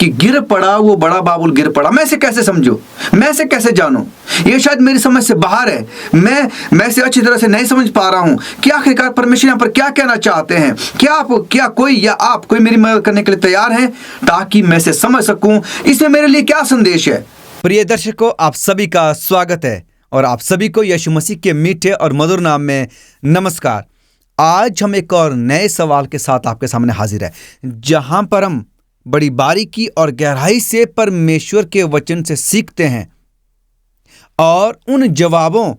कि गिर पड़ा वो बड़ा बाबुल गिर पड़ा, मैं इसे कैसे समझूं, मैं इसे कैसे जानूं? ये शायद मेरी समझ से बाहर है। मैं इसे अच्छी तरह से नहीं समझ पा रहा हूं कि आखिरकार परमेश्वर यहाँ पर क्या कहना चाहते हैं। क्या कोई मेरी मदद करने के लिए तैयार है ताकि मैं इसे समझ सकूं? इसमें मेरे लिए क्या संदेश है? प्रिय दर्शकों, आप सभी का स्वागत है और आप सभी को यीशु मसीह के मीठे और मधुर नाम में नमस्कार। आज हम एक और नए सवाल के साथ आपके सामने हाजिर है, जहां पर हम बड़ी बारीकी और गहराई से परमेश्वर के वचन से सीखते हैं और उन जवाबों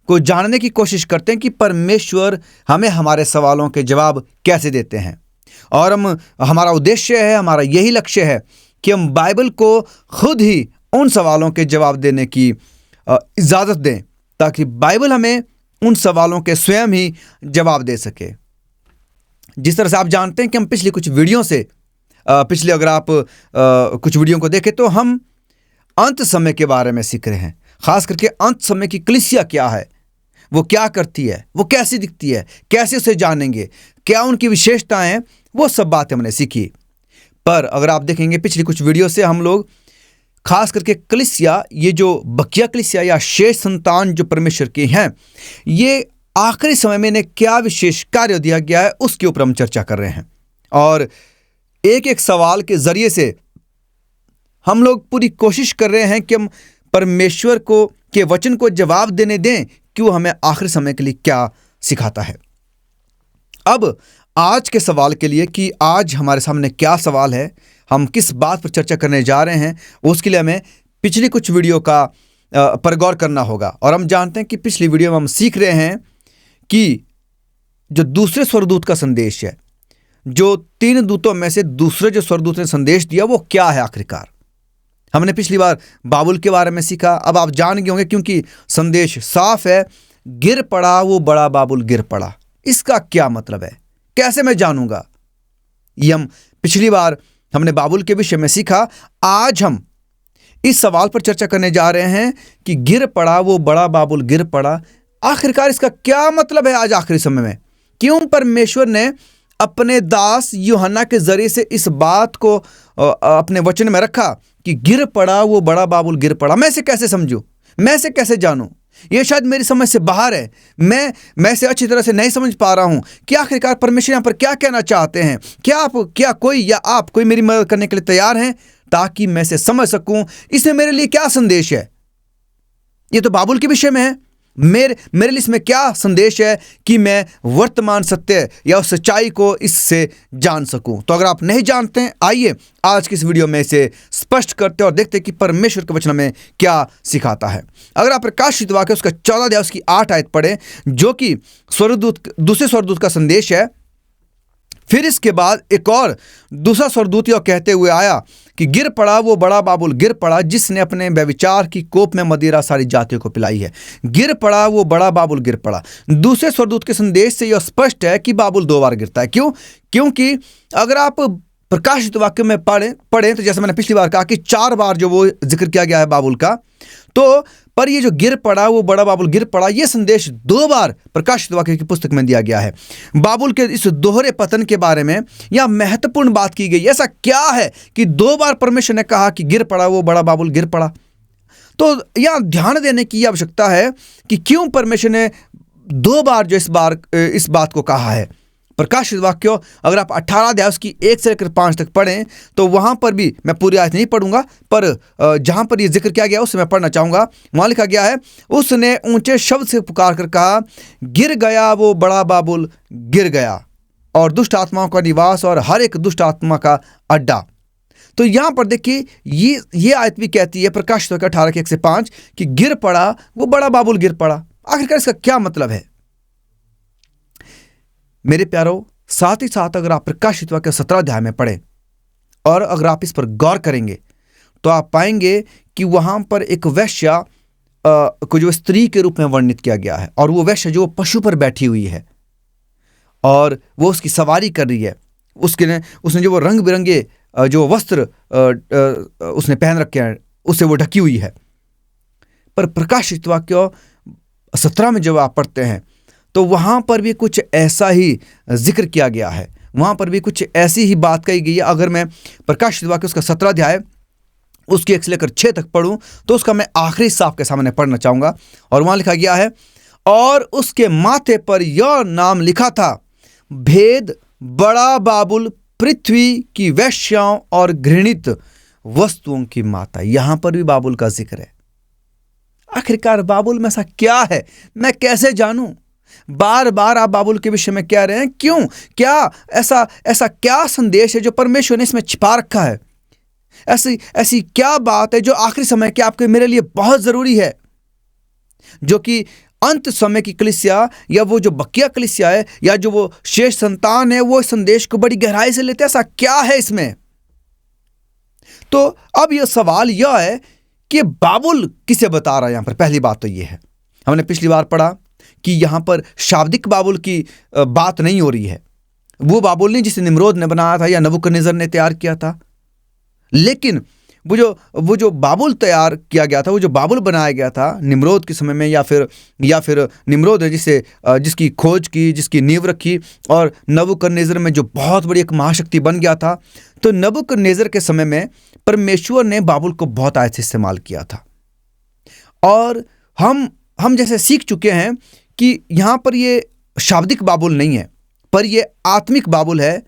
को जानने की कोशिश करते हैं कि परमेश्वर हमें हमारे सवालों के जवाब कैसे देते हैं। और हमारा उद्देश्य है, हमारा यही लक्ष्य है कि हम बाइबल को खुद ही उन सवालों के जवाब देने की इजाज़त दें, ताकि बाइबल हमें उन सवालों के स्वयं ही जवाब दे सके। जिस तरह से आप जानते हैं कि हम पिछली कुछ वीडियो से अगर आप कुछ वीडियो को देखें तो हम अंत समय के बारे में सीख रहे हैं। खास करके अंत समय की कलीसिया क्या है, वो क्या करती है, वो कैसी दिखती है, कैसे उसे जानेंगे, क्या उनकी विशेषताएं हैं, वो सब बातें हमने सीखी। पर अगर आप देखेंगे पिछली कुछ वीडियो से हम लोग खास करके कलीसिया, ये जो बकिया कलीसिया या शेष संतान जो परमेश्वर की हैं, ये आखिरी समय में इन्हें क्या विशेष कार्य दिया गया है उसके ऊपर हम चर्चा कर रहे हैं। और एक एक सवाल के जरिए से हम लोग पूरी कोशिश कर रहे हैं कि हम परमेश्वर के वचन को जवाब देने दें कि वो हमें आखिरी समय के लिए क्या सिखाता है। अब आज के सवाल के लिए कि आज हमारे सामने क्या सवाल है, हम किस बात पर चर्चा करने जा रहे हैं, उसके लिए हमें पिछली कुछ वीडियो का पर गौर करना होगा। और हम जानते हैं कि पिछली वीडियो में हम सीख रहे हैं कि जो दूसरे स्वर्गदूत का संदेश है, जो 3 दूतों में से दूसरे जो स्वर्गदूत ने संदेश दिया, वो क्या है आखिरकार। हमने पिछली बार बाबुल के बारे में सीखा। अब आप जान गए होंगे क्योंकि संदेश साफ है, गिर पड़ा वो बड़ा बाबुल गिर पड़ा। इसका क्या मतलब है, कैसे मैं जानूंगा? ये हम पिछली बार हमने बाबुल के विषय में सीखा। आज हम इस सवाल पर चर्चा करने जा रहे हैं कि गिर पड़ा वो बड़ा बाबुल गिर पड़ा, आखिरकार इसका क्या मतलब है। आज आखिरी समय में क्यों परमेश्वर ने अपने दास यूहन्ना के जरिए से इस बात को अपने वचन में रखा कि गिर पड़ा वो बड़ा बाबुल गिर पड़ा, मैं इसे कैसे समझूं, मैं इसे कैसे जानूं? ये शायद मेरी समझ से बाहर है। मैं इसे अच्छी तरह से नहीं समझ पा रहा हूं कि आखिरकार परमेश्वर यहाँ पर क्या कहना चाहते हैं। क्या कोई मेरी मदद करने के लिए तैयार हैं ताकि मैं इसे समझ सकूं? इसमें मेरे लिए क्या संदेश है? ये तो बाबुल के विषय में है। मेरे लिए इसमें क्या संदेश है कि मैं वर्तमान सत्य या उस सच्चाई को इससे जान सकूं। तो अगर आप नहीं जानते हैं, आइए आज की इस वीडियो में इसे स्पष्ट करते हैं और देखते हैं कि परमेश्वर के वचन में क्या सिखाता है। अगर आप प्रकाशित वाक्य उसका 14 अध्याय उसकी 8 आयत पढ़ें, जो कि दूसरे स्वर्गदूत का संदेश है। फिर इसके बाद एक और दूसरा स्वर्गदूत यह कहते हुए आया कि गिर पड़ा वो बड़ा बाबुल गिर पड़ा, जिसने अपने व्यभिचार की कोप में मदिरा सारी जातियों को पिलाई है। गिर पड़ा वो बड़ा बाबुल गिर पड़ा। दूसरे स्वर्गदूत के संदेश से यह स्पष्ट है कि बाबुल 2 बार गिरता है। क्योंकि अगर आप प्रकाशित वाक्य में पढ़ें तो जैसे मैंने पिछली बार कहा कि 4 बार जो वो जिक्र किया गया है बाबुल का, तो पर ये जो गिर पड़ा वो बड़ा बाबुल गिर पड़ा, ये संदेश 2 बार प्रकाशित वाक्य की पुस्तक में दिया गया है। बाबुल के इस दोहरे पतन के बारे में यह महत्वपूर्ण बात की गई। ऐसा क्या है कि 2 बार परमेश्वर ने कहा कि गिर पड़ा वो बड़ा बाबुल गिर पड़ा? तो यह ध्यान देने की आवश्यकता है कि क्यों परमेश्वर ने 2 बार जो इस बात को कहा है। प्रकाशित वाक्य अगर आप 18 अध्याय उसकी 1 से लेकर 5 तक पढ़ें तो वहां पर भी, मैं पूरी आयत नहीं पढ़ूंगा, पर जहां पर यह जिक्र किया गया उसे मैं पढ़ना चाहूंगा। वहां लिखा गया है, उसने ऊंचे शब्द से पुकार कर कहा, गिर गया वो बड़ा बाबुल गिर गया, और दुष्ट आत्माओं का निवास और हर एक दुष्ट आत्मा का अड्डा। तो यहां पर देखिए ये आयत भी कहती है प्रकाशित वाक्य 18 के 1 से 5 कि गिर पड़ा वो बड़ा बाबुल गिर पड़ा। आखिरकार इसका क्या मतलब है मेरे प्यारो? साथ ही साथ अगर आप प्रकाशित वाक्य 17 अध्याय में पढ़ें और अगर आप इस पर गौर करेंगे तो आप पाएंगे कि वहां पर एक वेश्या को जो स्त्री के रूप में वर्णित किया गया है, और वो वेश्या जो पशु पर बैठी हुई है और वो उसकी सवारी कर रही है। उसने जो वो रंग बिरंगे जो वस्त्र उसने पहन रखे हैं उससे वो ढकी हुई है। पर प्रकाशित वाक्य 17 में जब आप पढ़ते हैं तो वहां पर भी कुछ ऐसा ही जिक्र किया गया है। वहाँ पर भी कुछ ऐसी ही बात कही गई है। अगर मैं प्रकाशित वाक्य उसका 17 अध्याय उसकी 1 से लेकर 6 तक पढ़ूँ तो उसका मैं आखिरी हिस्सा आपके सामने पढ़ना चाहूँगा। और वहाँ लिखा गया है, और उसके माथे पर यह नाम लिखा था, भेद, बड़ा बाबुल, पृथ्वी की वेश्याओं और घृणित वस्तुओं की माता। यहां पर भी बाबुल का जिक्र है। आखिरकार बाबुल में ऐसा क्या है, मैं कैसे जानूं? बार बार आप बाबुल के विषय में कह रहे हैं, क्यों? क्या ऐसा क्या संदेश है जो परमेश्वर ने इसमें छिपा रखा है? ऐसी क्या बात है जो आखिरी समय के आपके मेरे लिए बहुत जरूरी है, जो कि अंत समय की कलीसिया या वो जो बकिया कलीसिया है या जो वो शेष संतान है वो इस संदेश को बड़ी गहराई से लेते हैं? ऐसा क्या है इसमें? तो अब यह सवाल यह है कि बाबुल किसे बता रहा है यहां पर। पहली बात तो यह है, हमने पिछली बार पढ़ा कि यहां पर शाब्दिक बाबुल की बात नहीं हो रही है। वो बाबुल नहीं जिसे निम्रोद ने बनाया था या नबूकदनेस्सर ने तैयार किया था, लेकिन वो जो बाबुल तैयार किया गया था, वो जो बाबुल बनाया गया था निम्रोद के समय में, या फिर निम्रोद है जिसकी खोज की, जिसकी नींव रखी और नबूकदनेस्सर में जो बहुत बड़ी एक महाशक्ति बन गया था। तो नबूकदनेस्सर के समय में परमेश्वर ने बाबुल को बहुत आयत से इस्तेमाल किया था। और हम जैसे सीख चुके हैं कि यहाँ पर ये शाब्दिक बाबुल नहीं है, पर ये आत्मिक बाबुल है।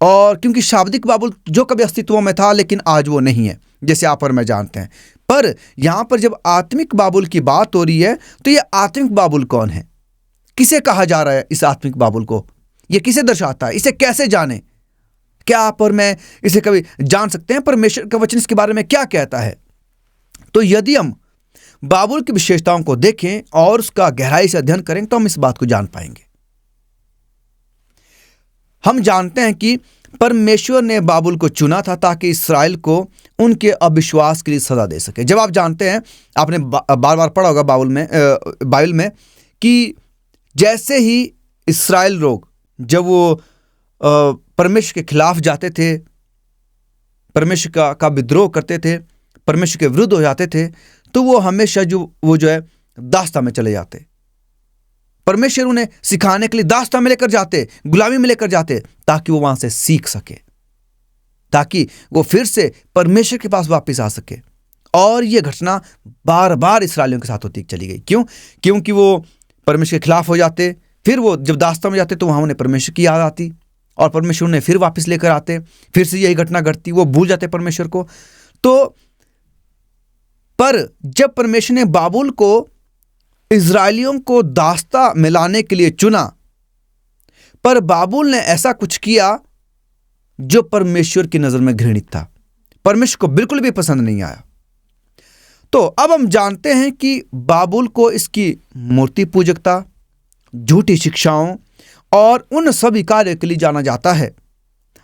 और क्योंकि शाब्दिक बाबुल जो कभी अस्तित्व में था लेकिन आज वो नहीं है, जैसे आप और मैं जानते हैं। पर यहां पर जब आत्मिक बाबुल की बात हो रही है तो ये आत्मिक बाबुल कौन है, किसे कहा जा रहा है? इस आत्मिक बाबुल को ये किसे दर्शाता है, इसे कैसे जाने? क्या आप और मैं इसे कभी जान सकते हैं? परमेश्वर का वचन इसके बारे में क्या कहता है? तो यदि हम बाबुल की विशेषताओं को देखें और उसका गहराई से अध्ययन करें तो हम इस बात को जान पाएंगे। हम जानते हैं कि परमेश्वर ने बाबुल को चुना था ताकि इस्राएल को उनके अविश्वास के लिए सजा दे सके। जब आप जानते हैं, आपने बार बार पढ़ा होगा बाइबल में कि जैसे ही इस्राएल लोग जब वो परमेश्वर के खिलाफ जाते थे, परमेश्वर का विद्रोह करते थे, परमेश्वर के विरुद्ध हो जाते थे, तो वो हमेशा जो है दास्ता में चले जाते। परमेश्वर उन्हें सिखाने के लिए दास्ता में लेकर जाते, गुलामी में लेकर जाते, ताकि वो वहां से सीख सके, ताकि वो फिर से परमेश्वर के पास वापस आ सके। और ये घटना बार बार इस्राएलियों के साथ होती चली गई। क्यों? क्योंकि वो परमेश्वर के खिलाफ हो जाते, फिर वो जब दास्ता में जाते तो वहां उन्हें परमेश्वर की याद आती और परमेश्वर उन्हें फिर वापस लेकर आते, फिर से यही घटना घटती, वो भूल जाते परमेश्वर को। तो पर जब परमेश्वर ने बाबुल को इज़राइलियों को दास्ता मिलाने के लिए चुना, पर बाबुल ने ऐसा कुछ किया जो परमेश्वर की नजर में घृणित था, परमेश्वर को बिल्कुल भी पसंद नहीं आया। तो अब हम जानते हैं कि बाबुल को इसकी मूर्ति पूजकता, झूठी शिक्षाओं और उन सभी कार्यों के लिए जाना जाता है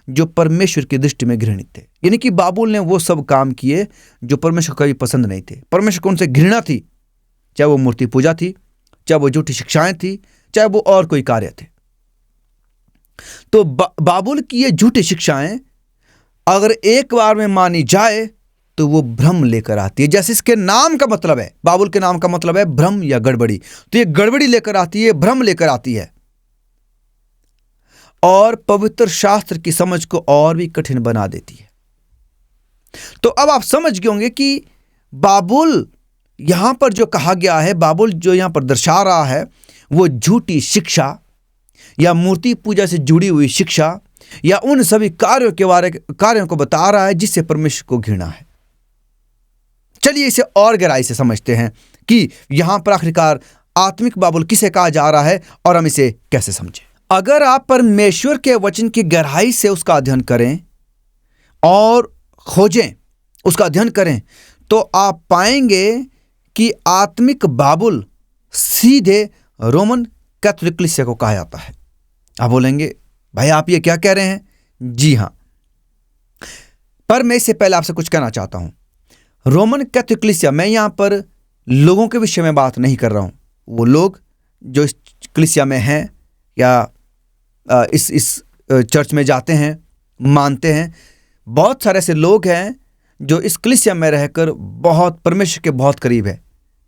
जो परमेश्वर की दृष्टि में घृणित थे। यानी कि बाबुल ने वो सब काम किए जो परमेश्वर को कभी पसंद नहीं थे। परमेश्वर को उनसे घृणा थी, चाहे वो मूर्ति पूजा थी, चाहे वो झूठी शिक्षाएं थी, चाहे वो और कोई कार्य थे। तो बाबुल की ये झूठी शिक्षाएं अगर एक बार में मानी जाए तो वो भ्रम लेकर आती है। जैसे इसके नाम का मतलब है, बाबुल के नाम का मतलब है भ्रम या गड़बड़ी, तो ये गड़बड़ी लेकर आती है, भ्रम लेकर आती है और पवित्र शास्त्र की समझ को और भी कठिन बना देती है। तो अब आप समझ गए होंगे कि बाबुल यहां पर जो कहा गया है, बाबुल जो यहां पर दर्शा रहा है, वो झूठी शिक्षा या मूर्ति पूजा से जुड़ी हुई शिक्षा या उन सभी कार्यों को बता रहा है जिससे परमेश्वर को घृणा है। चलिए इसे और गहराई से समझते हैं कि यहां पर आखिरकार आत्मिक बाबुल किसे कहा जा रहा है और हम इसे कैसे समझें। अगर आप परमेश्वर के वचन की गहराई से उसका अध्ययन करें और खोजें, उसका अध्ययन करें, तो आप पाएंगे कि आत्मिक बाबुल सीधे रोमन कैथोलिक कलीसिया को कहा जाता है। आप बोलेंगे, भाई आप ये क्या कह रहे हैं? जी हां, पर मैं इससे पहले आपसे कुछ कहना चाहता हूं। रोमन कैथोलिक कलीसिया, मैं यहां पर लोगों के विषय में बात नहीं कर रहा हूं। वो लोग जो इस कलीसिया में हैं या इस चर्च में जाते हैं, मानते हैं, बहुत सारे ऐसे लोग हैं जो इस कलीसिया में रहकर बहुत परमेश्वर के बहुत करीब है।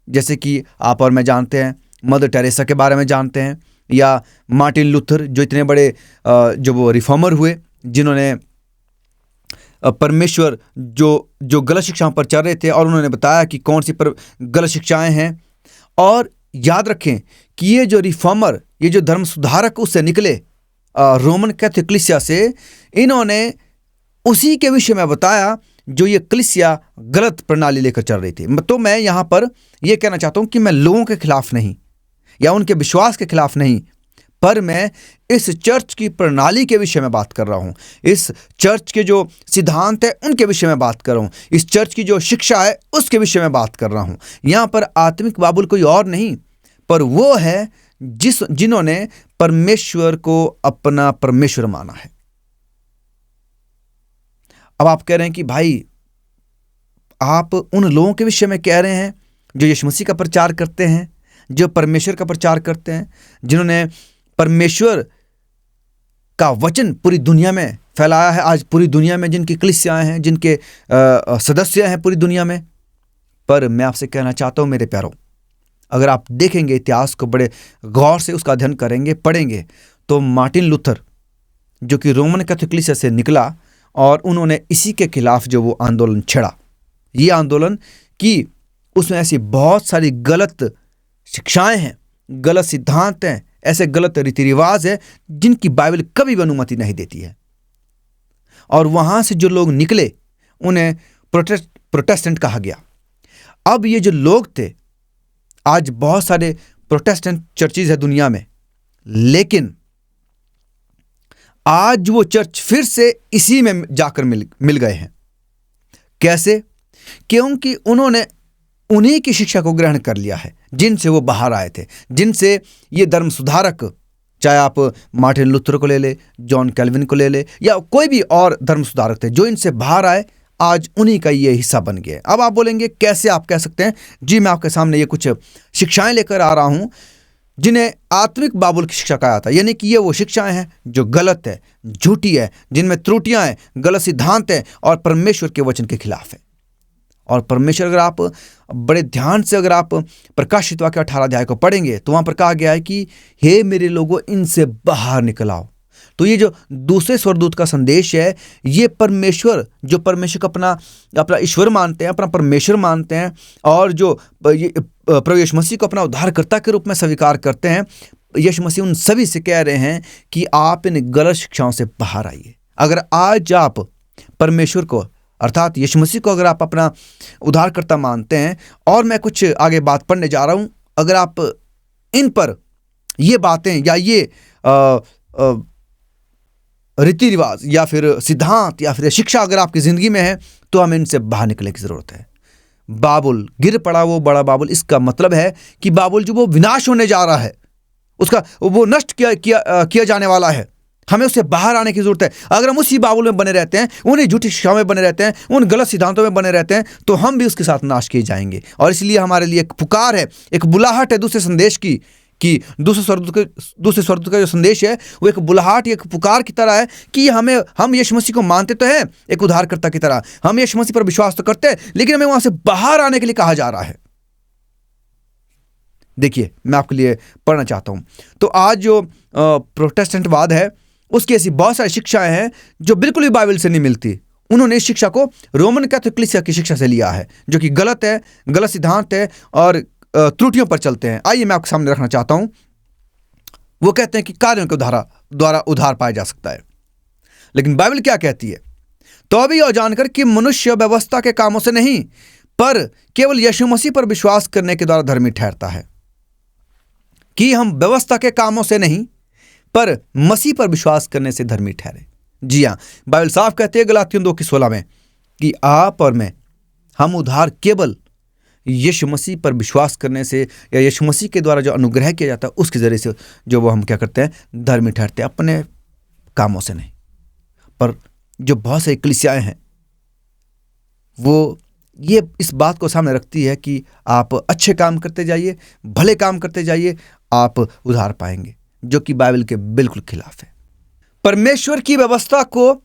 जैसे कि आप और मैं जानते हैं, मदर टेरेसा के बारे में जानते हैं, या मार्टिन लूथर, जो इतने बड़े जो वो रिफॉर्मर हुए, जिन्होंने परमेश्वर जो गलत शिक्षाओं पर चल रहे थे और उन्होंने बताया कि कौन सी गलत शिक्षाएं हैं। और याद रखें कि ये जो रिफॉर्मर, ये जो धर्म सुधारक उससे निकले, रोमन कैथोलिक कलीसिया से, इन्होंने उसी के विषय में बताया जो ये कलीसिया गलत प्रणाली लेकर चल रही थी। तो मैं यहाँ पर यह कहना चाहता हूँ कि मैं लोगों के खिलाफ नहीं या उनके विश्वास के खिलाफ नहीं, पर मैं इस चर्च की प्रणाली के विषय में बात कर रहा हूँ। इस चर्च के जो सिद्धांत है उनके विषय में बात कर रहा हूँ। इस चर्च की जो शिक्षा है उसके विषय में बात कर रहा हूँ। यहाँ पर आत्मिक बाबुल कोई और नहीं, पर वो है जिन्होंने परमेश्वर को अपना परमेश्वर माना है। अब आप कह रहे हैं कि भाई आप उन लोगों के विषय में कह रहे हैं जो यीशु मसीह का प्रचार करते हैं, जो परमेश्वर का प्रचार करते हैं, जिन्होंने परमेश्वर का वचन पूरी दुनिया में फैलाया है। आज पूरी दुनिया में जिनकी कलीसियाएं हैं, जिनके सदस्य हैं पूरी दुनिया में। पर मैं आपसे कहना चाहता हूं मेरे प्यारों, अगर आप देखेंगे इतिहास को, बड़े गौर से उसका अध्ययन करेंगे, पढ़ेंगे, तो मार्टिन लूथर जो कि रोमन कैथोलिक कलीसिया से निकला और उन्होंने इसी के खिलाफ जो वो आंदोलन छेड़ा, ये आंदोलन कि उसमें ऐसी बहुत सारी गलत शिक्षाएं हैं, गलत सिद्धांत हैं, ऐसे गलत रीति रिवाज है जिनकी बाइबल कभी भी अनुमति नहीं देती है। और वहां से जो लोग निकले उन्हें प्रोटेस्टेंट कहा गया। अब ये जो लोग थे, आज बहुत सारे प्रोटेस्टेंट चर्चेज है दुनिया में, लेकिन आज वो चर्च फिर से इसी में जाकर मिल गए हैं। कैसे? क्योंकि उन्होंने उन्हीं की शिक्षा को ग्रहण कर लिया है जिनसे वो बाहर आए थे, जिनसे ये धर्म सुधारक, चाहे आप मार्टिन लूथर को ले ले, जॉन कैल्विन को ले ले, या कोई भी और धर्म सुधारक थे, जो इनसे बाहर आए, आज उन्हीं का ये हिस्सा बन गया। अब आप बोलेंगे कैसे? आप कह सकते हैं जी मैं आपके सामने ये कुछ शिक्षाएं लेकर आ रहा हूं जिन्हें आत्मिक बाबुल की शिक्षा कहा जाता है, यानी कि ये वो शिक्षाएं हैं जो गलत है, झूठी है, जिनमें त्रुटियां हैं, गलत सिद्धांत है और परमेश्वर के वचन के खिलाफ है। और परमेश्वर, अगर आप बड़े ध्यान से अगर आप प्रकाशित वाक्य 18 अध्याय को पढ़ेंगे तो वहां पर कहा गया है कि हे मेरे लोगों, इनसे बाहर निकल आओ। तो ये जो दूसरे स्वर्गदूत का संदेश है, ये परमेश्वर, जो परमेश्वर को अपना ईश्वर मानते हैं, अपना परमेश्वर मानते हैं, और जो प्रभु यीशु मसीह को अपना उद्धारकर्ता के रूप में स्वीकार करते हैं, यीशु मसीह उन सभी से कह रहे हैं कि आप इन गलत शिक्षाओं से बाहर आइए। अगर आज आप परमेश्वर को, अर्थात यीशु मसीह को अगर आप अपना उद्धारकर्ता मानते हैं, और मैं कुछ आगे बात पढ़ने जा रहा हूं, अगर आप इन पर ये बातें या ये रीति रिवाज या फिर सिद्धांत या फिर शिक्षा अगर आपकी जिंदगी में है, तो हमें इनसे बाहर निकलने की जरूरत है। बाबुल गिर पड़ा वो बड़ा बाबुल, इसका मतलब है कि बाबुल जो वो विनाश होने जा रहा है, उसका वो नष्ट किया जाने वाला है। हमें उससे बाहर आने की जरूरत है। अगर हम उसी बाबुल में बने रहते हैं, उन्हीं झूठी शिक्षाओं में बने रहते हैं, उन गलत सिद्धांतों में बने रहते हैं, तो हम भी उसके साथ नाश किए जाएंगे। और इसलिए हमारे लिए एक पुकार है, एक बुलाहट है दूसरे संदेश की, कि दूसरे स्वर्गदूत का जो संदेश है वो एक बुलाहट, एक पुकार की तरह है कि हम यीशु मसीह को मानते तो हैं एक उद्धारकर्ता की तरह, हम यीशु मसीह पर विश्वास तो करते हैं, लेकिन हमें वहां से बाहर आने के लिए कहा जा रहा है। देखिए, मैं आपके लिए पढ़ना चाहता हूं। तो आज जो प्रोटेस्टेंटवाद है, उसकी ऐसी बहुत सारी शिक्षाएं हैं जो बिल्कुल भी बाइबल से नहीं मिलती। उन्होंने इस शिक्षा को रोमन कैथोलिक कलीसिया की शिक्षा से लिया है, जो कि गलत है, गलत सिद्धांत है और त्रुटियों पर चलते हैं। आइए मैं आपके सामने रखना चाहता हूं। वो कहते हैं कि कार्यों के द्वारा उद्धार पाया जा सकता है, लेकिन बाइबल क्या कहती है? तो अभी यह जानकर कि मनुष्य व्यवस्था के कामों से नहीं, पर केवल यीशु मसीह पर विश्वास करने के द्वारा धर्मी ठहरता है। कि हम व्यवस्था के कामों से नहीं, पर मसीह पर विश्वास करने से धर्मी ठहरे। जी हाँ, बाइबल साफ कहती है गलातियों 2:16 में कि आप और मैं, हम उद्धार केवल यीशु मसीह पर विश्वास करने से या यीशु मसीह के द्वारा जो अनुग्रह किया जाता है उसके जरिए से जो वो हम क्या करते हैं, धर्मी ठहरते हैं, अपने कामों से नहीं। पर जो बहुत सारी कलीसियाएं हैं वो ये इस बात को सामने रखती है कि आप अच्छे काम करते जाइए, भले काम करते जाइए, आप उद्धार पाएंगे, जो कि बाइबल के बिल्कुल खिलाफ है। परमेश्वर की व्यवस्था को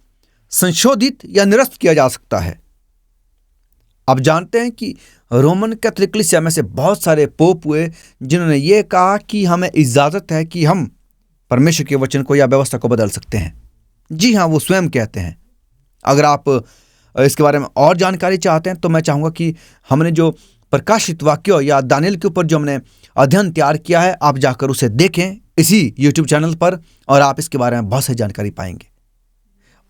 संशोधित या निरस्त किया जा सकता है। आप जानते हैं कि रोमन कैथोलिक कलीसिया में से बहुत सारे पोप हुए जिन्होंने ये कहा कि हमें इजाजत है कि हम परमेश्वर के वचन को या व्यवस्था को बदल सकते हैं। जी हाँ, वो स्वयं कहते हैं। अगर आप इसके बारे में और जानकारी चाहते हैं तो मैं चाहूँगा कि हमने जो प्रकाशित वाक्यों या दानियल के ऊपर जो हमने अध्ययन तैयार किया है, आप जाकर उसे देखें इसी YouTube चैनल पर, और आप इसके बारे में बहुत सारी जानकारी पाएंगे।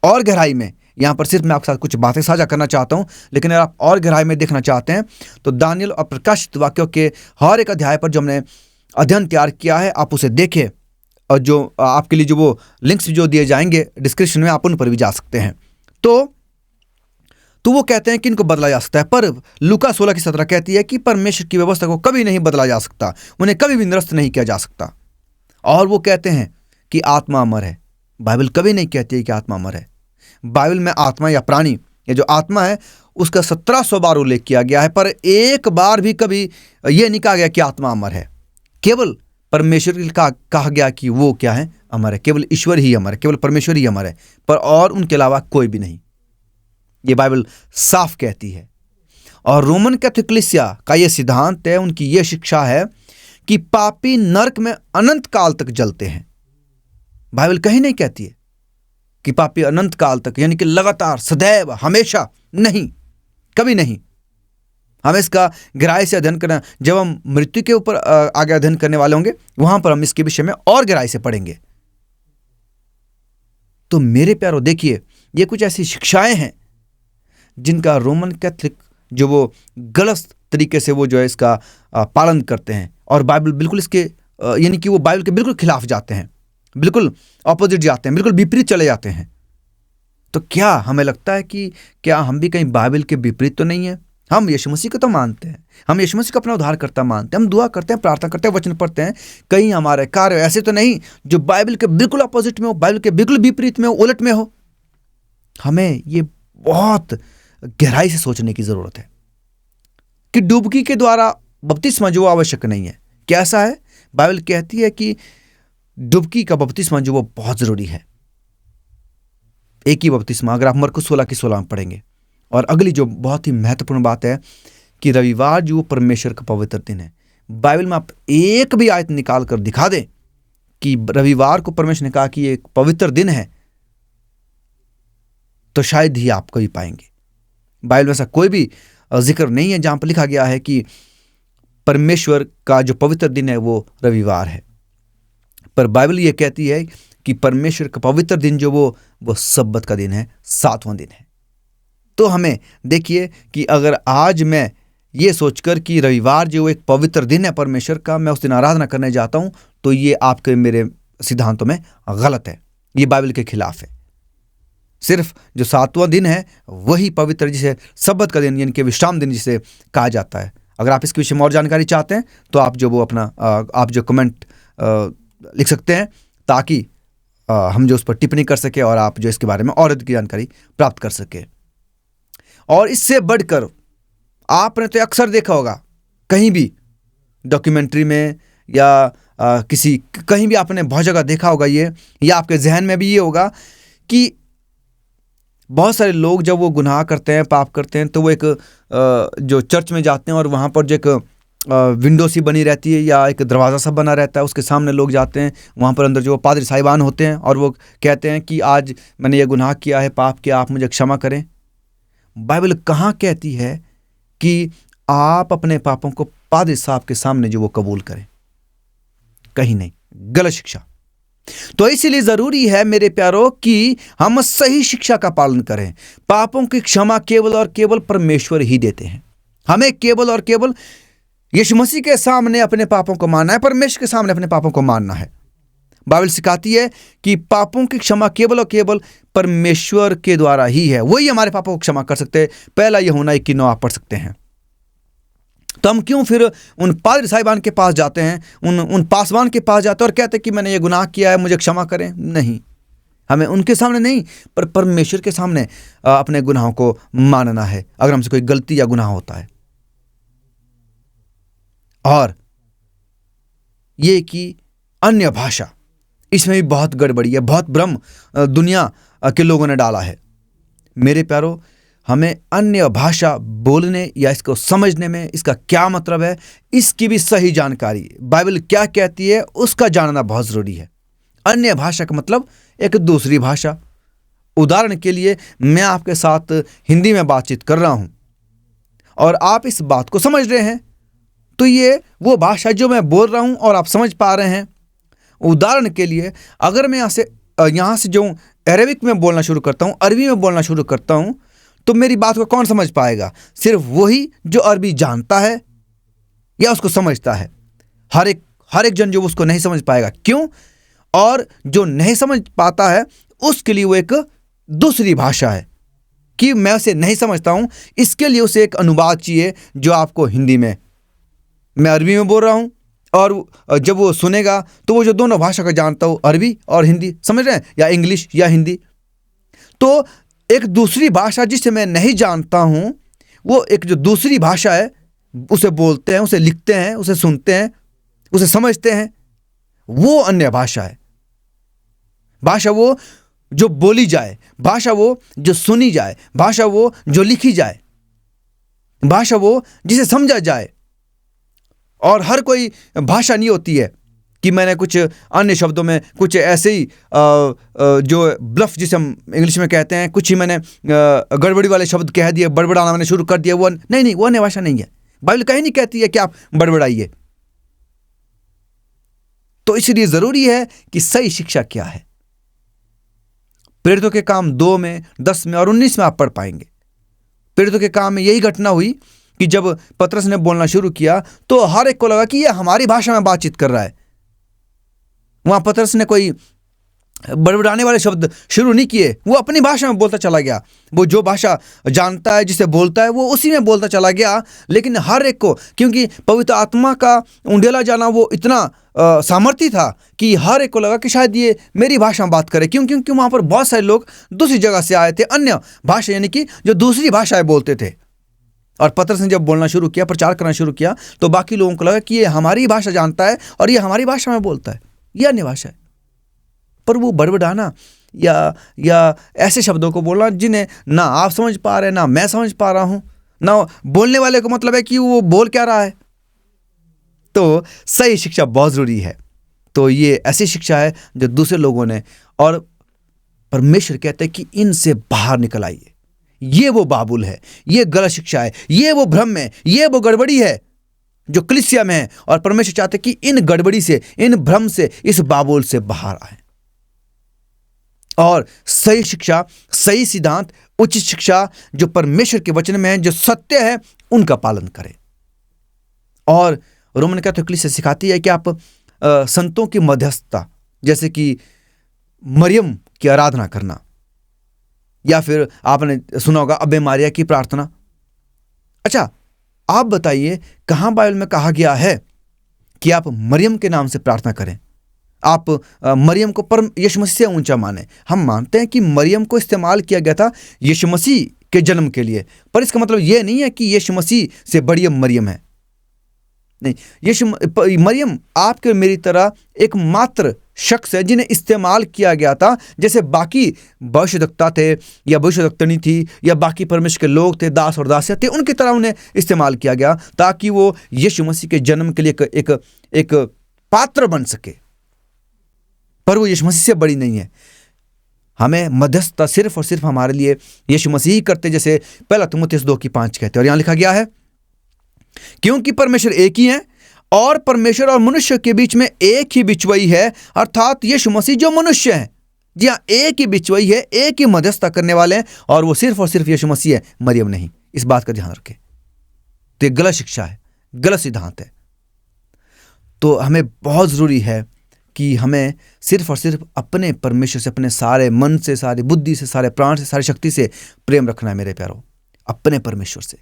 और गहराई में, यहाँ पर सिर्फ मैं आपके साथ कुछ बातें साझा करना चाहता हूँ, लेकिन अगर आप और गहराई में देखना चाहते हैं तो दानियल और प्रकाशित वाक्यों के हर एक अध्याय पर जो हमने अध्ययन तैयार किया है, आप उसे देखें। और जो आपके लिए जो वो लिंक्स जो दिए जाएंगे डिस्क्रिप्शन में, आप उन पर भी जा सकते हैं। तो वो कहते हैं कि इनको बदला जा सकता है, पर लूका 16:17 कहती है कि परमेश्वर की व्यवस्था को कभी नहीं बदला जा सकता, उन्हें कभी भी निरस्त नहीं किया जा सकता। और वो कहते हैं कि आत्मा अमर है। बाइबल कभी नहीं कहती है कि आत्मा अमर है। बाइबल में आत्मा या प्राणी या जो आत्मा है उसका 1700 बार उल्लेख किया गया है, पर एक बार भी कभी ये नहीं कहा गया कि आत्मा अमर है। केवल परमेश्वर का कहा गया कि वो क्या है, अमर है। केवल ईश्वर ही अमर है, केवल परमेश्वर ही अमर है, पर और उनके अलावा कोई भी नहीं। ये बाइबल साफ कहती है। और रोमन कैथोलिक कलीसिया का ये सिद्धांत है, उनकी ये शिक्षा है कि पापी नरक में अनंत काल तक जलते हैं। बाइबल कहीं नहीं कहती है कि पापी अनंत काल तक, यानी कि लगातार, सदैव, हमेशा नहीं, कभी नहीं। हमें इसका गहराई से अध्ययन करना, जब हम मृत्यु के ऊपर आगे अध्ययन करने वाले होंगे, वहां पर हम इसके विषय में और गहराई से पढ़ेंगे। तो मेरे प्यारो, देखिए, ये कुछ ऐसी शिक्षाएं हैं जिनका रोमन कैथोलिक जो वो गलत तरीके से वो जो है इसका पालन करते हैं, और बाइबल बिल्कुल इसके यानी कि वो बाइबल के बिल्कुल खिलाफ जाते हैं, बिल्कुल ऑपोजिट जाते हैं, बिल्कुल विपरीत चले जाते हैं। तो क्या हमें लगता है कि क्या हम भी कहीं बाइबल के विपरीत तो नहीं है? हम यीशु मसीह को तो मानते हैं, हम यीशु मसीह को अपना उद्धारकर्ता मानते हैं, हम दुआ करते हैं, प्रार्थना करते हैं, वचन पढ़ते हैं। कहीं हमारे कार्य ऐसे तो नहीं जो बाइबल के बिल्कुल अपोजिट में हो, बाइबल के बिल्कुल विपरीत में हो, उलट में हो? हमें ये बहुत गहराई से सोचने की जरूरत है कि डुबकी के द्वारा बपतिस्मा जो आवश्यक नहीं है। कैसा है? बाइबल कहती है कि डुबकी का बपतिस्मा जो वो बहुत जरूरी है। एक ही बपतिस्मा, अगर आप मरकुस 16:16 में पढ़ेंगे। और अगली जो बहुत ही महत्वपूर्ण बात है कि रविवार जो परमेश्वर का पवित्र दिन है। बाइबल में आप एक भी आयत निकाल कर दिखा दें कि रविवार को परमेश्वर ने कहा कि ये एक पवित्र दिन है, तो शायद ही आप कभी पाएंगे। बाइबल में ऐसा कोई भी जिक्र नहीं है जहां पर लिखा गया है कि परमेश्वर का जो पवित्र दिन है वो रविवार है। पर बाइबल ये कहती है कि परमेश्वर का पवित्र दिन जो वो सब्बत का दिन है, 7वां दिन है। तो हमें देखिए कि अगर आज मैं ये सोचकर कि रविवार जो एक पवित्र दिन है परमेश्वर का, मैं उस दिन आराधना करने जाता हूं, तो ये आपके मेरे सिद्धांतों में गलत है, ये बाइबल के खिलाफ है। सिर्फ जो 7वां दिन है वही पवित्र, जिसे सब्बत का दिन यानी कि विश्राम दिन जिसे कहा जाता है। अगर आप इसके विषय में और जानकारी चाहते हैं तो आप जो वो अपना आप जो कमेंट लिख सकते हैं, ताकि हम जो उस पर टिप्पणी कर सके और आप जो इसके बारे में और अधिक जानकारी प्राप्त कर सके। और इससे बढ़कर आपने तो अक्सर देखा होगा कहीं भी डॉक्यूमेंट्री में या कहीं भी आपने बहुत जगह देखा होगा ये, या आपके जहन में भी ये होगा कि बहुत सारे लोग जब वो गुनाह करते हैं, पाप करते हैं, तो वो एक जो चर्च में जाते हैं और वहाँ पर जो एक विंडो सी बनी रहती है या एक दरवाज़ा सा बना रहता है, उसके सामने लोग जाते हैं। वहाँ पर अंदर जो पादरी साहिबान होते हैं और वो कहते हैं कि आज मैंने ये गुनाह किया है, पाप किया, आप मुझे क्षमा करें। बाइबल कहाँ कहती है कि आप अपने पापों को पादरी साहब के सामने जो वो कबूल करें? कहीं नहीं, गलत शिक्षा। तो इसीलिए जरूरी है मेरे प्यारों कि हम सही शिक्षा का पालन करें। पापों की क्षमा केवल और केवल परमेश्वर ही देते हैं। हमें केवल और केवल यीशु मसीह के सामने अपने पापों को मानना है, परमेश्वर के सामने अपने पापों को मानना है। बाइबल सिखाती है कि पापों की क्षमा केवल और केवल परमेश्वर के द्वारा ही है, वही हमारे पापों को क्षमा कर सकते हैं। पहला यूहन्ना 1:9 आप पढ़ सकते हैं। तो हम क्यों फिर उन पादरी साहिबान के पास जाते हैं, उन पासवान के पास जाते हैं और कहते हैं कि मैंने ये गुनाह किया है, मुझे क्षमा करें? नहीं, हमें उनके सामने नहीं, पर परमेश्वर के सामने अपने गुनाहों को मानना है अगर हमसे कोई गलती या गुनाह होता है। और ये कि अन्य भाषा, इसमें भी बहुत गड़बड़ी है, बहुत भ्रम दुनिया के लोगों ने डाला है। मेरे प्यारो, हमें अन्य भाषा बोलने या इसको समझने में इसका क्या मतलब है, इसकी भी सही जानकारी, बाइबल क्या कहती है, उसका जानना बहुत ज़रूरी है। अन्य भाषा का मतलब एक दूसरी भाषा। उदाहरण के लिए मैं आपके साथ हिंदी में बातचीत कर रहा हूं और आप इस बात को समझ रहे हैं, तो ये वो भाषा जो मैं बोल रहा हूं और आप समझ पा रहे हैं। उदाहरण के लिए अगर मैं यहाँ से जो अरबिक में बोलना शुरू करता हूँ, अरबी में बोलना शुरू करता हूँ, तो मेरी बात को कौन समझ पाएगा? सिर्फ वही जो अरबी जानता है या उसको समझता है। हर एक जन जो उसको नहीं समझ पाएगा। क्यों? और जो नहीं समझ पाता है उसके लिए वो एक दूसरी भाषा है कि मैं उसे नहीं समझता हूं, इसके लिए उसे एक अनुवाद चाहिए जो आपको हिंदी में, मैं अरबी में बोल रहा हूं और जब वो सुनेगा तो वो जो दोनों भाषा का जानता हो, अरबी और हिंदी, समझ रहे हैं, या इंग्लिश या हिंदी, तो एक दूसरी भाषा जिसे मैं नहीं जानता हूं, वो एक जो दूसरी भाषा है उसे बोलते हैं, उसे लिखते हैं, उसे सुनते हैं, उसे समझते हैं, वो अन्य भाषा है। भाषा वो जो बोली जाए, भाषा वो जो सुनी जाए, भाषा वो जो लिखी जाए, भाषा वो जिसे समझा जाए। और हर कोई भाषा नहीं होती है कि मैंने कुछ अन्य शब्दों में कुछ ऐसे ही जो ब्लफ जिसे हम इंग्लिश में कहते हैं, कुछ ही मैंने गड़बड़ी वाले शब्द कह दिए, बड़बड़ाना मैंने शुरू कर दिया, वो नहीं, वो अन्य भाषा नहीं है। बाइबल कहीं नहीं कहती है कि आप बड़बड़ाइए। तो इसलिए जरूरी है कि सही शिक्षा क्या है। प्रेरितों के काम 2 में, 10 में और 19 में आप पढ़ पाएंगे। प्रेरितों के काम में यही घटना हुई कि जब पतरस ने बोलना शुरू किया तो हर एक को लगा कि यह हमारी भाषा में बातचीत कर रहा है। वहां पतरस ने कोई बड़बड़ाने वाले शब्द शुरू नहीं किए, वो अपनी भाषा में बोलता चला गया। वो जो भाषा जानता है, जिसे बोलता है, वो उसी में बोलता चला गया। लेकिन हर एक को, क्योंकि पवित्र आत्मा का उंडेला जाना वो इतना सामर्थ्य था कि हर एक को लगा कि शायद ये मेरी भाषा में बात करे। क्यों? क्योंकि वहां पर बहुत सारे लोग दूसरी जगह से आए थे, अन्य भाषा यानी कि जो दूसरी भाषाएं बोलते थे। और पतरस ने जब बोलना शुरू किया, प्रचार करना शुरू किया, तो बाकी लोगों को लगा कि ये हमारी भाषा जानता है और ये हमारी भाषा में बोलता है, ये अन्य भाषा है। पर वो बड़बड़ाना या ऐसे शब्दों को बोलना जिन्हें ना आप समझ पा रहे हैं, ना मैं समझ पा रहा हूं, ना बोलने वाले को मतलब है कि वो बोल क्या रहा है। तो सही शिक्षा बहुत जरूरी है। तो ये ऐसी शिक्षा है जो दूसरे लोगों ने, और परमेश्वर कहते हैं कि इनसे बाहर निकल आइए। ये वो बाबुल है, ये गलत शिक्षा है, ये वो भ्रम है, ये वो गड़बड़ी है जो कलीसिया में है। और परमेश्वर चाहते कि इन गड़बड़ी से, इन भ्रम से, इस बाबुल से बाहर आए और सही शिक्षा, सही सिद्धांत, उचित शिक्षा जो परमेश्वर के वचन में है, जो सत्य है, उनका पालन करें। और रोमन कैथोलिक से सिखाती है कि आप संतों की मध्यस्थता, जैसे कि मरियम की आराधना करना, या फिर आपने सुना होगा अबे मारिया की प्रार्थना। अच्छा, आप बताइए कहां बाइबल में कहा गया है कि आप मरियम के नाम से प्रार्थना करें, आप मरियम को परम यीशु मसीह से ऊंचा माने। हम मानते हैं कि मरियम को इस्तेमाल किया गया था यीशु मसीह के जन्म के लिए, पर इसका मतलब यह नहीं है कि यीशु मसीह से बड़ी मरियम है। नहीं, मरियम आपके मेरी तरह एकमात्र शख्स है जिन्हें इस्तेमाल किया गया था, जैसे बाकी भविष्यवक्ता थे या भविष्यवक्तनी थी या बाकी परमेश्वर के लोग थे, दास और दासियां थे, उनकी तरह उन्हें इस्तेमाल किया गया ताकि वो यीशु मसीह के जन्म के लिए एक पात्र बन सके। पर वो यीशु मसीह से बड़ी नहीं है। हमें मध्यस्थता सिर्फ और सिर्फ हमारे लिए यीशु मसीह ही करते, जैसे पहला तीमुथियुस 2:5 कहते हैं। और यहां लिखा गया है, क्योंकि परमेश्वर एक ही है और परमेश्वर और मनुष्य के बीच में एक ही बिचवई है, अर्थात यीशु मसीह जो मनुष्य है। जी हाँ, एक ही बिचवई है, एक ही मध्यस्थता करने वाले हैं, और वो सिर्फ और सिर्फ यीशु मसीह है, मरियम नहीं। इस बात का ध्यान रखें। तो ये गलत शिक्षा है, गलत सिद्धांत है। तो हमें बहुत जरूरी है कि हमें सिर्फ और सिर्फ अपने परमेश्वर से, अपने सारे मन से, सारी बुद्धि से, सारे प्राण से, सारी शक्ति से प्रेम रखना है। मेरे प्यारों, अपने परमेश्वर से,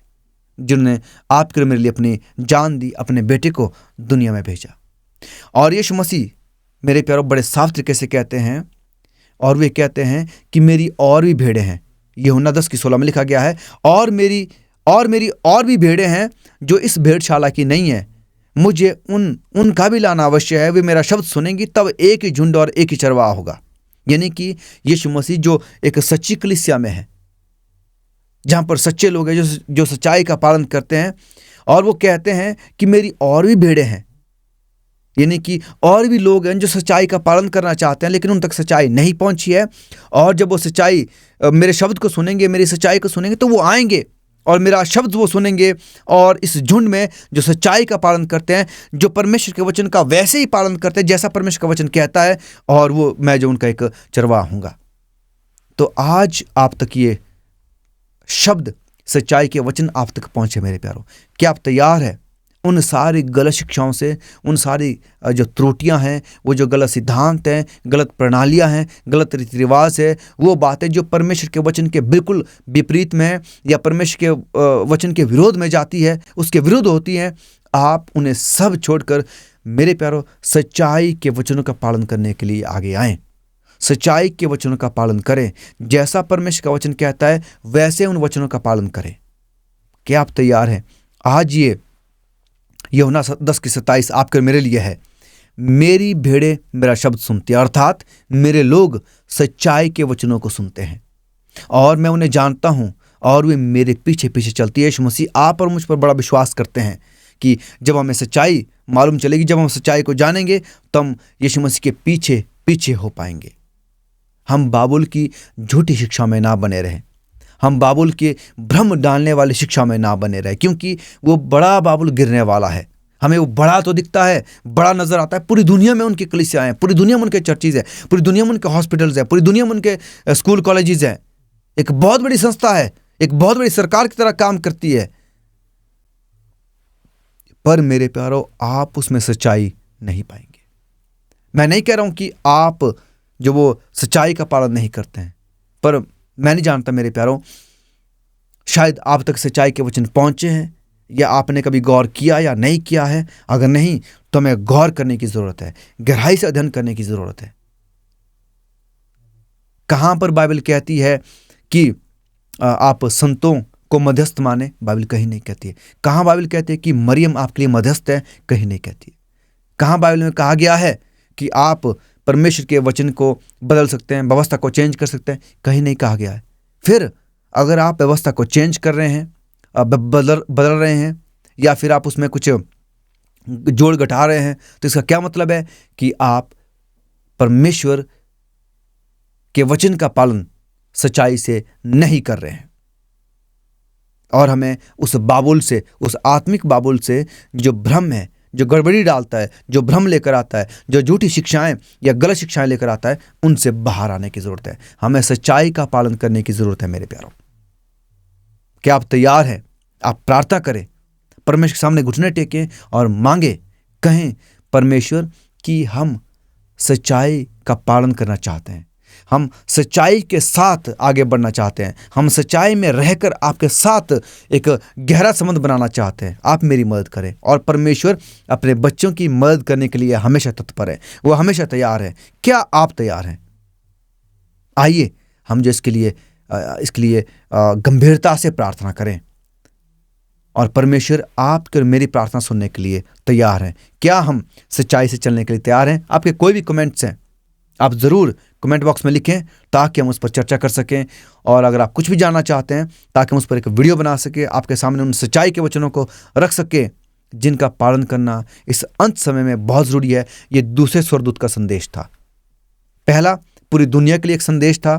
जिन्होंने आपके मेरे लिए अपनी जान दी, अपने बेटे को दुनिया में भेजा। और यीशु मसीह मेरे प्यारों बड़े साफ तरीके से कहते हैं, और वे कहते हैं कि मेरी और भी भेड़ें हैं। यूहन्ना 10:16 में लिखा गया है, और मेरी और भी भेड़ें हैं जो इस भेड़शाला की नहीं है, मुझे उनका भी लाना अवश्य है। वे मेरा शब्द सुनेंगी, तब एक ही झुंड और एक ही चरवाहा होगा। यानी कि यीशु मसीह जो एक सच्ची कलीसिया में है, जहां पर सच्चे लोग हैं जो सच्चाई का पालन करते हैं, और वो कहते हैं कि मेरी और भी भेड़ें हैं यानी कि और भी लोग हैं जो सच्चाई का पालन करना चाहते हैं लेकिन उन तक सच्चाई नहीं पहुंची है। और जब वो सच्चाई मेरे शब्द को सुनेंगे, मेरी सच्चाई को सुनेंगे, तो वो आएंगे और मेरा शब्द वो सुनेंगे। और इस झुंड में जो सच्चाई का पालन करते हैं, जो परमेश्वर के वचन का वैसे ही पालन करते हैं जैसा परमेश्वर का वचन कहता है, और वो मैं जो उनका एक चरवाहा हूँगा। तो आज आप तक ये शब्द, सच्चाई के वचन आप तक पहुँचे मेरे प्यारो। क्या आप तैयार है उन सारी गलत शिक्षाओं से, उन सारी जो त्रुटियां हैं, वो जो गलत सिद्धांत हैं, गलत प्रणालियां हैं, गलत रीति रिवाज है, वो बातें जो परमेश्वर के वचन के बिल्कुल विपरीत में है या परमेश्वर के वचन के विरोध में जाती है, उसके विरुद्ध होती हैं, आप उन्हें सब छोड़कर मेरे प्यारो सच्चाई के वचनों का पालन करने के लिए आगे आएँ। सच्चाई के वचनों का पालन करें, जैसा परमेश्वर का वचन कहता है वैसे उन वचनों का पालन करें। क्या आप तैयार हैं? आज ये यूहन्ना 10:27 आपके मेरे लिए है। मेरी भेड़ें मेरा शब्द सुनती हैं, अर्थात मेरे लोग सच्चाई के वचनों को सुनते हैं और मैं उन्हें जानता हूं और वे मेरे पीछे पीछे चलती है। यीशु मसीह आप और मुझ पर बड़ा विश्वास करते हैं कि जब हमें सच्चाई मालूम चलेगी, जब हम सच्चाई को जानेंगे, तो हम यीशु मसीह के पीछे पीछे हो पाएंगे। हम बाबुल की झूठी शिक्षा में ना बने रहें, हम बाबुल के भ्रम डालने वाली शिक्षा में ना बने रहे, क्योंकि वो बड़ा बाबुल गिरने वाला है। हमें वो बड़ा तो दिखता है, बड़ा नजर आता है, पूरी दुनिया में उनकी कलीसियां हैं, पूरी दुनिया में उनके चर्चेज हैं, पूरी दुनिया में उनके हॉस्पिटल्स हैं, पूरी दुनिया में उनके स्कूल कॉलेजेस हैं। एक बहुत बड़ी संस्था है, एक बहुत बड़ी सरकार की तरह काम करती है, पर मेरे प्यारो आप उसमें सच्चाई नहीं पाएंगे। मैं नहीं कह रहा हूं कि आप जो वो सच्चाई का पालन नहीं करते हैं, पर मैं नहीं जानता मेरे प्यारों, शायद आप तक सच्चाई के वचन पहुंचे हैं या आपने कभी गौर किया या नहीं किया है। अगर नहीं तो हमें गौर करने की जरूरत है, गहराई से अध्ययन करने की जरूरत है। कहां पर बाइबल कहती है कि आप संतों को मध्यस्थ माने? बाइबल कहीं नहीं कहती है। कहां बाइबल कहती है कि मरियम आपके लिए मध्यस्थ है? कहीं नहीं कहती है। कहां बाइबल में कहा गया है कि आप परमेश्वर के वचन को बदल सकते हैं, व्यवस्था को चेंज कर सकते हैं? कहीं नहीं कहा गया है। फिर अगर आप व्यवस्था को चेंज कर रहे हैं, बदल रहे हैं, या फिर आप उसमें कुछ जोड़ घटा रहे हैं, तो इसका क्या मतलब है कि आप परमेश्वर के वचन का पालन सच्चाई से नहीं कर रहे हैं। और हमें उस बाबुल से, उस आत्मिक बाबुल से जो भ्रम है, जो गड़बड़ी डालता है, जो भ्रम लेकर आता है, जो झूठी शिक्षाएं या गलत शिक्षाएं लेकर आता है, उनसे बाहर आने की जरूरत है। हमें सच्चाई का पालन करने की जरूरत है मेरे प्यारों। क्या आप तैयार हैं? आप प्रार्थना करें, परमेश्वर के सामने घुटने टेकें और मांगे, कहें परमेश्वर कि हम सच्चाई का पालन करना चाहते हैं, हम सच्चाई के साथ आगे बढ़ना चाहते हैं, हम सच्चाई में रहकर आपके साथ एक गहरा संबंध बनाना चाहते हैं। आप मेरी मदद करें। और परमेश्वर अपने बच्चों की मदद करने के लिए हमेशा तत्पर है, वो हमेशा तैयार है। क्या आप तैयार हैं? आइए हम जो इसके लिए गंभीरता से प्रार्थना करें, और परमेश्वर आपके और मेरी प्रार्थना सुनने के लिए तैयार हैं। क्या हम सच्चाई से चलने के लिए तैयार हैं? आपके कोई भी कमेंट्स हैं, आप ज़रूर कमेंट बॉक्स में लिखें ताकि हम उस पर चर्चा कर सकें। और अगर आप कुछ भी जानना चाहते हैं ताकि हम उस पर एक वीडियो बना सकें, आपके सामने उन सच्चाई के वचनों को रख सकें जिनका पालन करना इस अंत समय में बहुत ज़रूरी है। ये दूसरे स्वर्गदूत का संदेश था। पहला पूरी दुनिया के लिए एक संदेश था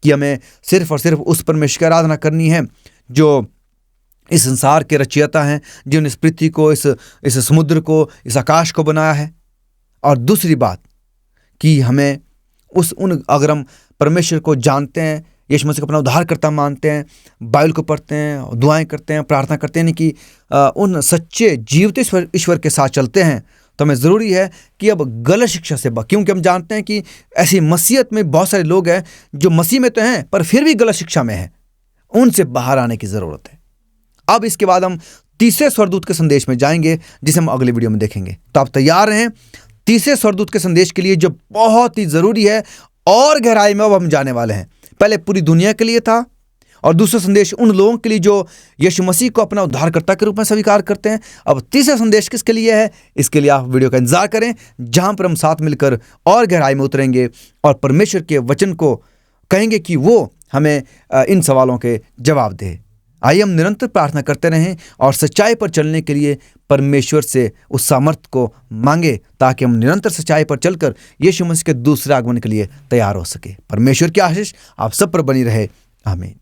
कि हमें सिर्फ और सिर्फ उस परमेश्वर की आराधना करनी है जो इस संसार के रचयिता हैं, जिन्होंने इस पृथ्वी को, इस समुद्र को, इस आकाश को बनाया है। और दूसरी बात कि हमें अगर हम परमेश्वर को जानते हैं, यीशु मसीह को अपना उद्धारकर्ता मानते हैं, बाइबल को पढ़ते हैं, दुआएं करते हैं, प्रार्थना करते हैं, यानी कि उन सच्चे जीवित ईश्वर के साथ चलते हैं, तो हमें ज़रूरी है कि अब गलत शिक्षा से क्योंकि हम जानते हैं कि ऐसी मसीहत में बहुत सारे लोग हैं जो मसीह में तो हैं पर फिर भी गलत शिक्षा में हैं, उनसे बाहर आने की ज़रूरत है। अब इसके बाद हम तीसरे स्वर्गदूत के संदेश में जाएंगे, जिसे हम अगले वीडियो में देखेंगे। तो आप तैयार हैं तीसरे स्वर्गदूत के संदेश के लिए, जो बहुत ही ज़रूरी है, और गहराई में अब हम जाने वाले हैं। पहले पूरी दुनिया के लिए था, और दूसरा संदेश उन लोगों के लिए जो यीशु मसीह को अपना उद्धारकर्ता के रूप में स्वीकार करते हैं। अब तीसरा संदेश किसके लिए है, इसके लिए आप वीडियो का इंतजार करें, जहां पर हम साथ मिलकर और गहराई में उतरेंगे और परमेश्वर के वचन को कहेंगे कि वो हमें इन सवालों के जवाब दे। आइए हम निरंतर प्रार्थना करते रहें और सच्चाई पर चलने के लिए परमेश्वर से उस सामर्थ्य को मांगे, ताकि हम निरंतर सच्चाई पर चलकर यीशु मसीह के दूसरे आगमन के लिए तैयार हो सके। परमेश्वर की आशीष आप सब पर बनी रहे। आमीन।